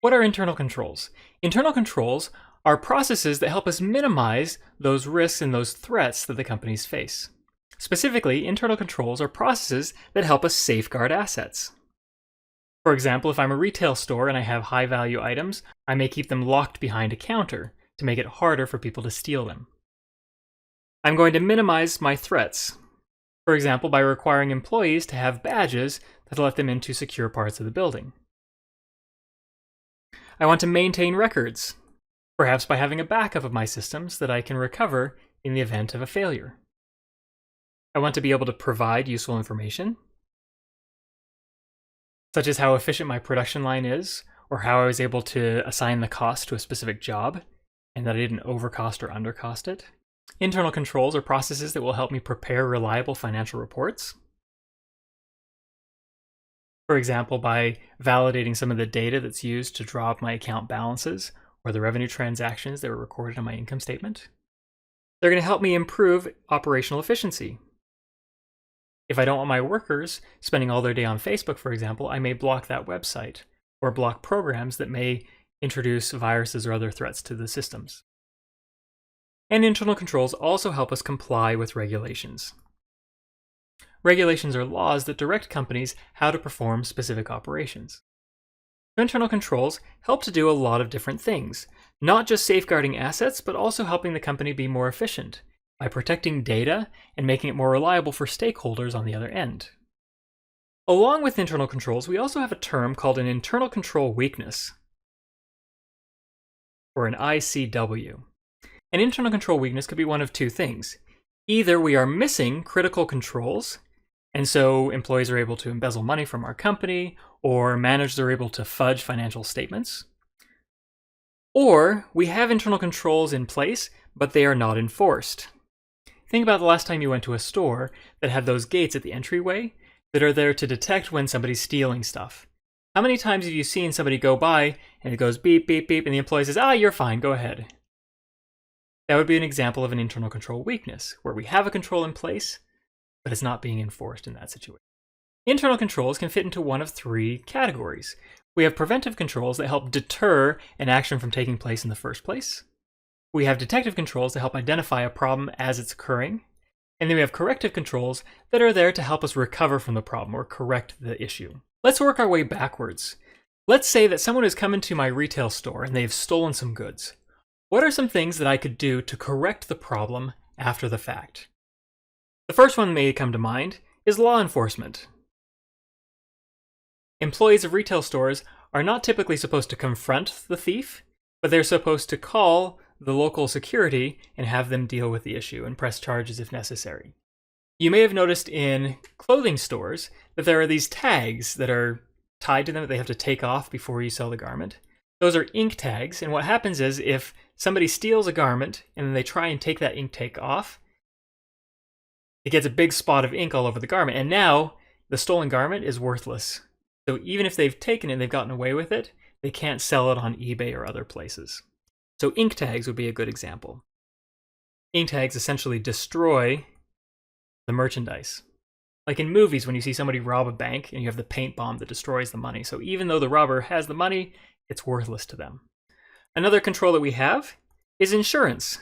What are internal controls? Internal controls are processes that help us minimize those risks and those threats that the companies face. Specifically, internal controls are processes that help us safeguard assets. For example, if I'm a retail store and I have high-value items, I may keep them locked behind a counter to make it harder for people to steal them. I'm going to minimize my threats, for example, by requiring employees to have badges that let them into secure parts of the building. I want to maintain records, perhaps by having a backup of my systems that I can recover in the event of a failure. I want to be able to provide useful information, such as how efficient my production line is, or how I was able to assign the cost to a specific job, and that I didn't overcost or undercost it. Internal controls are processes that will help me prepare reliable financial reports. For example, by validating some of the data that's used to draw up my account balances or the revenue transactions that were recorded on my income statement. They're going to help me improve operational efficiency. If I don't want my workers spending all their day on Facebook, for example, I may block that website or block programs that may introduce viruses or other threats to the systems. And internal controls also help us comply with regulations. Regulations are laws that direct companies how to perform specific operations. Internal controls help to do a lot of different things, not just safeguarding assets, but also helping the company be more efficient by protecting data and making it more reliable for stakeholders on the other end. Along with internal controls, we also have a term called an internal control weakness, or an ICW. An internal control weakness could be one of two things. Either we are missing critical controls, and so employees are able to embezzle money from our company, or managers are able to fudge financial statements. Or we have internal controls in place, but they are not enforced. Think about the last time you went to a store that had those gates at the entryway that are there to detect when somebody's stealing stuff. How many times have you seen somebody go by and it goes beep, beep, beep, and the employee says, you're fine, go ahead. That would be an example of an internal control weakness, where we have a control in place, but it's not being enforced in that situation. Internal controls can fit into one of three categories. We have preventive controls that help deter an action from taking place in the first place. We have detective controls to help identify a problem as it's occurring. And then we have corrective controls that are there to help us recover from the problem or correct the issue. Let's work our way backwards. Let's say that someone has come into my retail store and they've stolen some goods. What are some things that I could do to correct the problem after the fact? The first one that may come to mind is law enforcement. Employees of retail stores are not typically supposed to confront the thief, but they're supposed to call the local security and have them deal with the issue and press charges if necessary. You may have noticed in clothing stores that there are these tags that are tied to them that they have to take off before you sell the garment. Those are ink tags, and what happens is if somebody steals a garment and then they try and take that ink tag off, it gets a big spot of ink all over the garment, and now the stolen garment is worthless. So even if they've taken it and they've gotten away with it, they can't sell it on eBay or other places. So ink tags would be a good example. Ink tags essentially destroy the merchandise. Like in movies, when you see somebody rob a bank and you have the paint bomb that destroys the money. So even though the robber has the money, it's worthless to them. Another control that we have is insurance.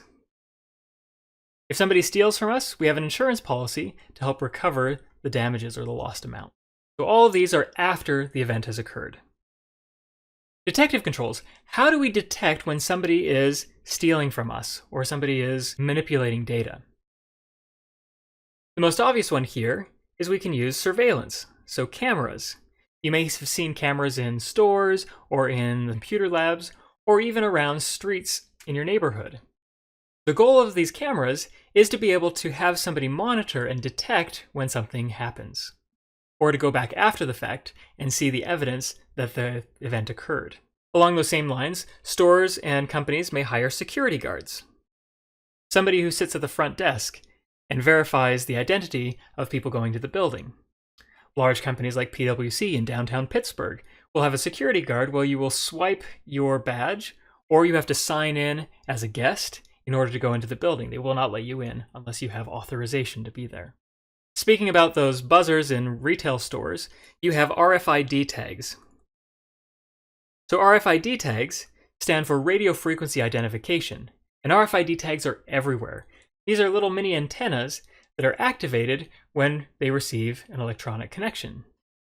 If somebody steals from us, we have an insurance policy to help recover the damages or the lost amount. So all of these are after the event has occurred. Detective controls. How do we detect when somebody is stealing from us or somebody is manipulating data? The most obvious one here is we can use surveillance, so cameras. You may have seen cameras in stores or in computer labs or even around streets in your neighborhood. The goal of these cameras is to be able to have somebody monitor and detect when something happens, or to go back after the fact and see the evidence that the event occurred. Along those same lines, stores and companies may hire security guards. Somebody who sits at the front desk and verifies the identity of people going to the building. Large companies like PwC in downtown Pittsburgh will have a security guard where you will swipe your badge, or you have to sign in as a guest in order to go into the building. They will not let you in unless you have authorization to be there. Speaking about those buzzers in retail stores, you have RFID tags. So RFID tags stand for radio frequency identification, and RFID tags are everywhere. These are little mini antennas that are activated when they receive an electronic connection.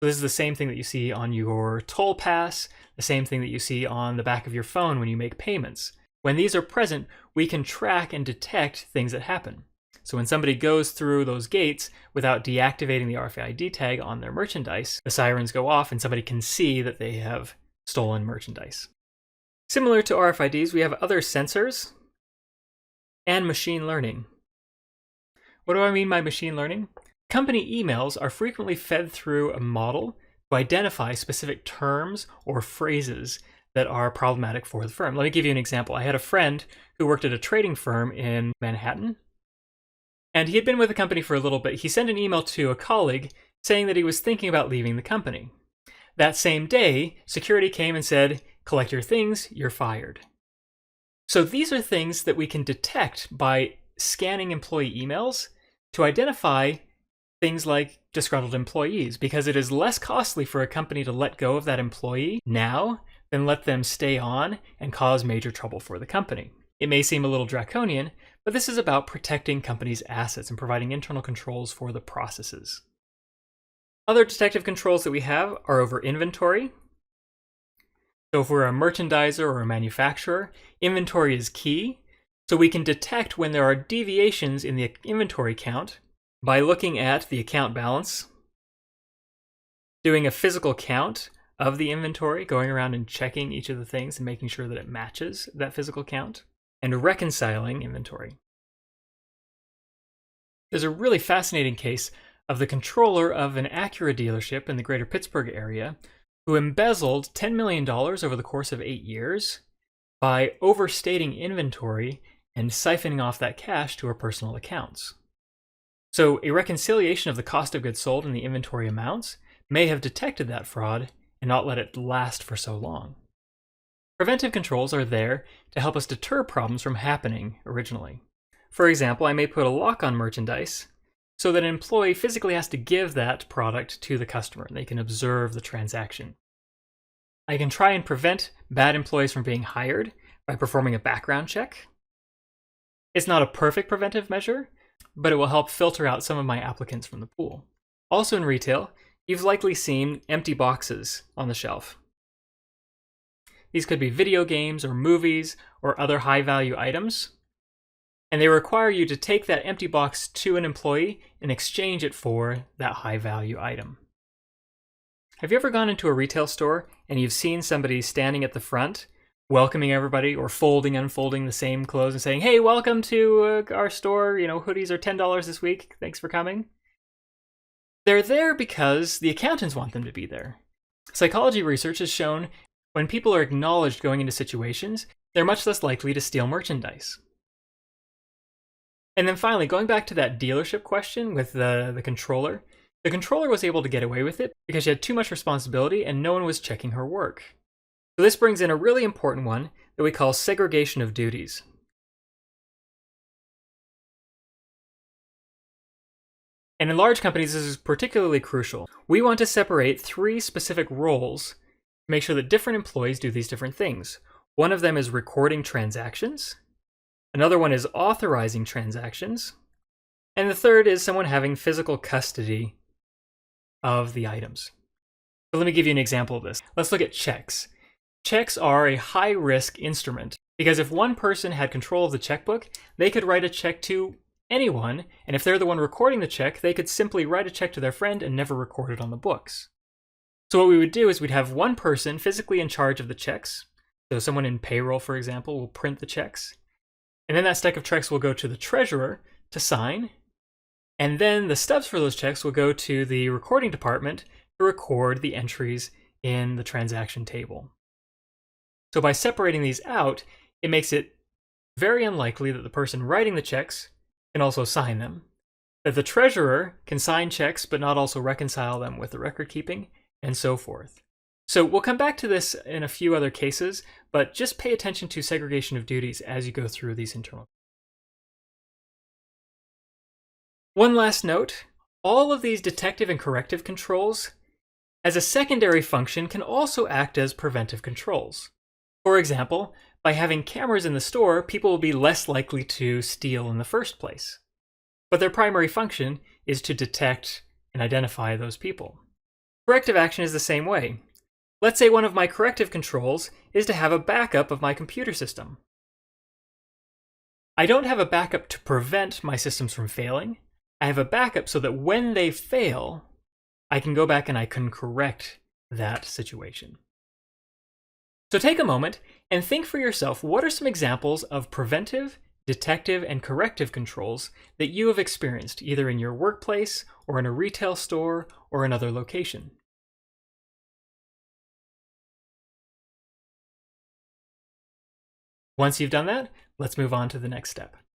So this is the same thing that you see on your toll pass, the same thing that you see on the back of your phone when you make payments. When these are present, we can track and detect things that happen. So when somebody goes through those gates without deactivating the RFID tag on their merchandise, the sirens go off and somebody can see that they have stolen merchandise. Similar to RFIDs, we have other sensors and machine learning. What do I mean by machine learning? Company emails are frequently fed through a model to identify specific terms or phrases that are problematic for the firm. Let me give you an example. I had a friend who worked at a trading firm in Manhattan, and he had been with the company for a little bit. He sent an email to a colleague saying that he was thinking about leaving the company. That same day, security came and said, "Collect your things, you're fired." So these are things that we can detect by scanning employee emails to identify things like disgruntled employees, because it is less costly for a company to let go of that employee now than let them stay on and cause major trouble for the company. It may seem a little draconian, but this is about protecting companies' assets and providing internal controls for the processes. Other detective controls that we have are over inventory. So if we're a merchandiser or a manufacturer, inventory is key. So we can detect when there are deviations in the inventory count by looking at the account balance, doing a physical count of the inventory, going around and checking each of the things and making sure that it matches that physical count, and reconciling inventory. There's a really fascinating case of the controller of an Acura dealership in the greater Pittsburgh area who embezzled $10 million over the course of 8 years by overstating inventory and siphoning off that cash to her personal accounts. So a reconciliation of the cost of goods sold and the inventory amounts may have detected that fraud and not let it last for so long. Preventive controls are there to help us deter problems from happening originally. For example, I may put a lock on merchandise so that an employee physically has to give that product to the customer and they can observe the transaction. I can try and prevent bad employees from being hired by performing a background check. It's not a perfect preventive measure, but it will help filter out some of my applicants from the pool. Also in retail, you've likely seen empty boxes on the shelf. These could be video games or movies or other high-value items, and they require you to take that empty box to an employee and exchange it for that high-value item. Have you ever gone into a retail store and you've seen somebody standing at the front welcoming everybody, or folding, unfolding the same clothes and saying, "Hey, welcome to our store, hoodies are $10 this week, thanks for coming"? They're there because the accountants want them to be there. Psychology research has shown when people are acknowledged going into situations, they're much less likely to steal merchandise. And then finally, going back to that dealership question with the controller was able to get away with it because she had too much responsibility and no one was checking her work. So this brings in a really important one that we call segregation of duties. And in large companies, this is particularly crucial. We want to separate 3 specific roles to make sure that different employees do these different things. One of them is recording transactions. Another one is authorizing transactions. And the third is someone having physical custody of the items. So let me give you an example of this. Let's look at checks. Checks are a high-risk instrument because if one person had control of the checkbook, they could write a check to anyone, and if they're the one recording the check, they could simply write a check to their friend and never record it on the books. So what we would do is we'd have one person physically in charge of the checks. So someone in payroll, for example, will print the checks. And then that stack of checks will go to the treasurer to sign. And then the stubs for those checks will go to the recording department to record the entries in the transaction table. So by separating these out, it makes it very unlikely that the person writing the checks can also sign them, that the treasurer can sign checks but not also reconcile them with the record keeping, and so forth. So we'll come back to this in a few other cases, but just pay attention to segregation of duties as you go through these internal. One last note, all of these detective and corrective controls as a secondary function can also act as preventive controls. For example, by having cameras in the store, people will be less likely to steal in the first place. But their primary function is to detect and identify those people. Corrective action is the same way. Let's say one of my corrective controls is to have a backup of my computer system. I don't have a backup to prevent my systems from failing. I have a backup so that when they fail, I can go back and I can correct that situation. So take a moment and think for yourself, what are some examples of preventive, detective, and corrective controls that you have experienced either in your workplace or in a retail store or another location? Once you've done that, let's move on to the next step.